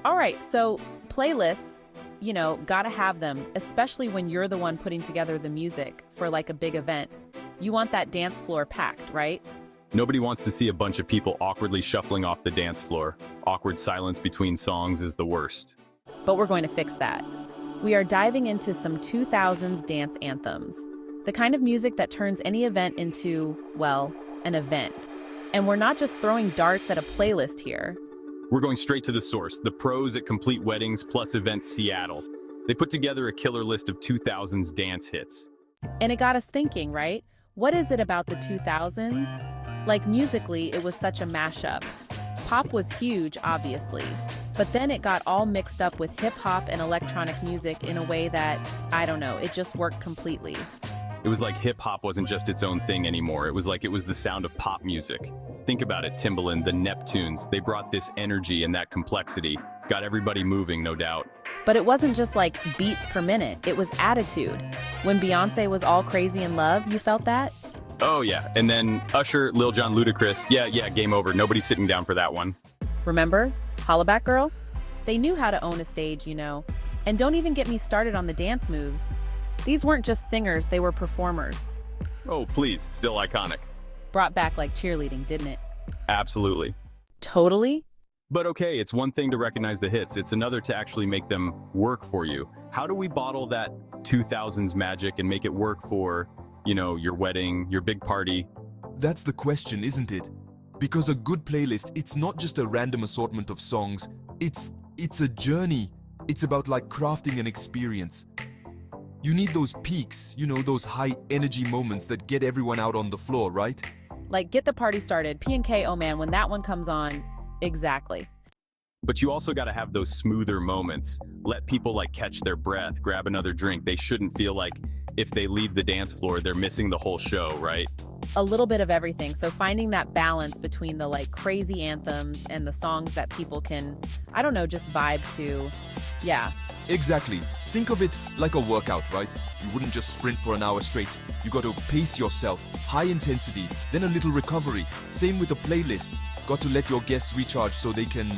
All right, so playlists, gotta have them, especially when you're the one putting together the music for like a big event. You want that dance floor packed, right? Nobody wants to see a bunch of people awkwardly shuffling off the dance floor. Awkward silence between songs is the worst. But we're going to fix that. We are diving into some 2000s dance anthems, the kind of music that turns any event into, well, an event. And we're not just throwing darts at a playlist here. We're going straight to the source, the pros at Complete Weddings plus Events Seattle. They put together a killer list of 2000s dance hits. And it got us thinking, right? What is it about the 2000s? Like musically, it was such a mashup. Pop was huge, obviously, but then it got all mixed up with hip-hop and electronic music in a way that, I don't know, it just worked completely. It was like hip-hop wasn't just its own thing anymore. It was like it was the sound of pop music. Think about it, Timbaland, the Neptunes. They brought this energy and that complexity. Got everybody moving, no doubt. But it wasn't just like beats per minute, it was attitude. When Beyonce was all crazy in love, you felt that? Oh yeah, and then Usher, Lil Jon, Ludacris. Yeah, game over. Nobody's sitting down for that one. Remember? Hollaback Girl? They knew how to own a stage, And don't even get me started on the dance moves. These weren't just singers, they were performers. Oh, please, still iconic. Brought back like cheerleading, didn't it? Absolutely. Totally? But okay, it's one thing to recognize the hits. It's another to actually make them work for you. How do we bottle that 2000s magic and make it work for, your wedding, your big party? That's the question, isn't it? Because a good playlist, it's not just a random assortment of songs. It's a journey. It's about like crafting an experience. You need those peaks, those high energy moments that get everyone out on the floor, right? Like get the party started, P&K, oh man, when that one comes on, exactly. But you also got to have those smoother moments. Let people catch their breath, grab another drink. They shouldn't feel like if they leave the dance floor, they're missing the whole show, right? A little bit of everything. So finding that balance between the crazy anthems and the songs that people can, just vibe to. Yeah. Exactly. Think of it like a workout, right? You wouldn't just sprint for an hour straight. You got to pace yourself, high intensity, then a little recovery. Same with a playlist. Got to let your guests recharge so they can,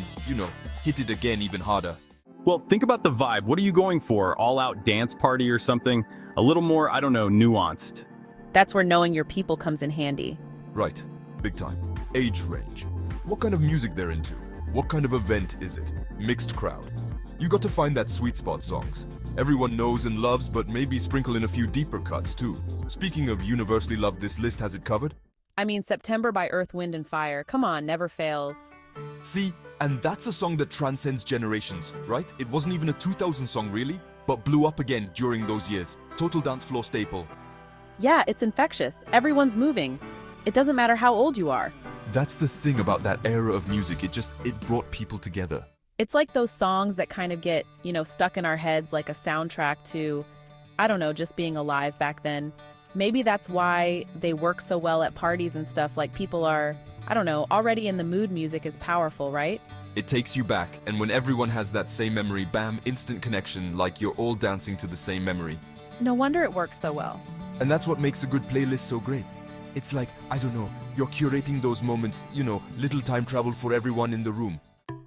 hit it again even harder. Well, think about the vibe. What are you going for? All-out dance party or something? A little more, nuanced. That's where knowing your people comes in handy. Right. Big time. Age range. What kind of music they're into? What kind of event is it? Mixed crowd. You got to find that sweet spot songs. Everyone knows and loves, but maybe sprinkle in a few deeper cuts too. Speaking of universally loved, this list has it covered. September by Earth, Wind and Fire. Come on, never fails. See, and that's a song that transcends generations, right? It wasn't even a 2000 song really, but blew up again during those years. Total dance floor staple. Yeah, it's infectious. Everyone's moving. It doesn't matter how old you are. That's the thing about that era of music. It brought people together. It's like those songs that kind of get, stuck in our heads like a soundtrack to, just being alive back then. Maybe that's why they work so well at parties and stuff. Like people are, already in the mood. Music is powerful, right? It takes you back, and when everyone has that same memory, bam, instant connection, like you're all dancing to the same memory. No wonder it works so well. And that's what makes a good playlist so great. It's like, you're curating those moments, little time travel for everyone in the room.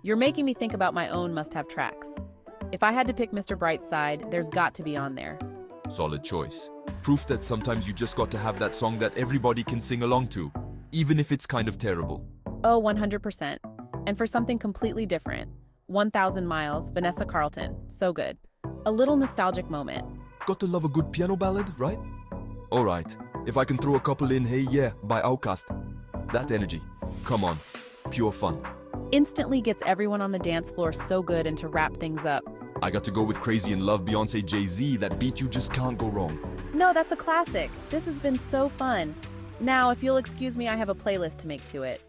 You're making me think about my own must-have tracks. If I had to pick Mr. Brightside, there's got to be on there. Solid choice. Proof that sometimes you just got to have that song that everybody can sing along to, even if it's kind of terrible. Oh, 100%. And for something completely different, 1,000 Miles, Vanessa Carlton, so good. A little nostalgic moment. Got to love a good piano ballad, right? Alright, if I can throw a couple in, Hey Yeah, by Outkast. That energy. Come on. Pure fun. Instantly gets everyone on the dance floor so good. And to wrap things up, I got to go with Crazy in Love, Beyonce, Jay-Z. That beat you just can't go wrong. No, that's a classic. This has been so fun. Now, if you'll excuse me, I have a playlist to make to it.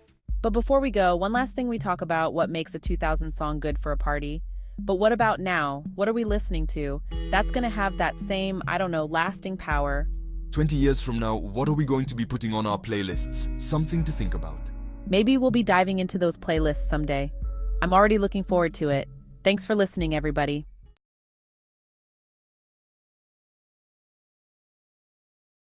But before we go, one last thing we talk about what makes a 2000 song good for a party. But what about now? What are we listening to? That's gonna have that same, lasting power. 20 years from now, what are we going to be putting on our playlists? Something to think about. Maybe we'll be diving into those playlists someday. I'm already looking forward to it. Thanks for listening, everybody.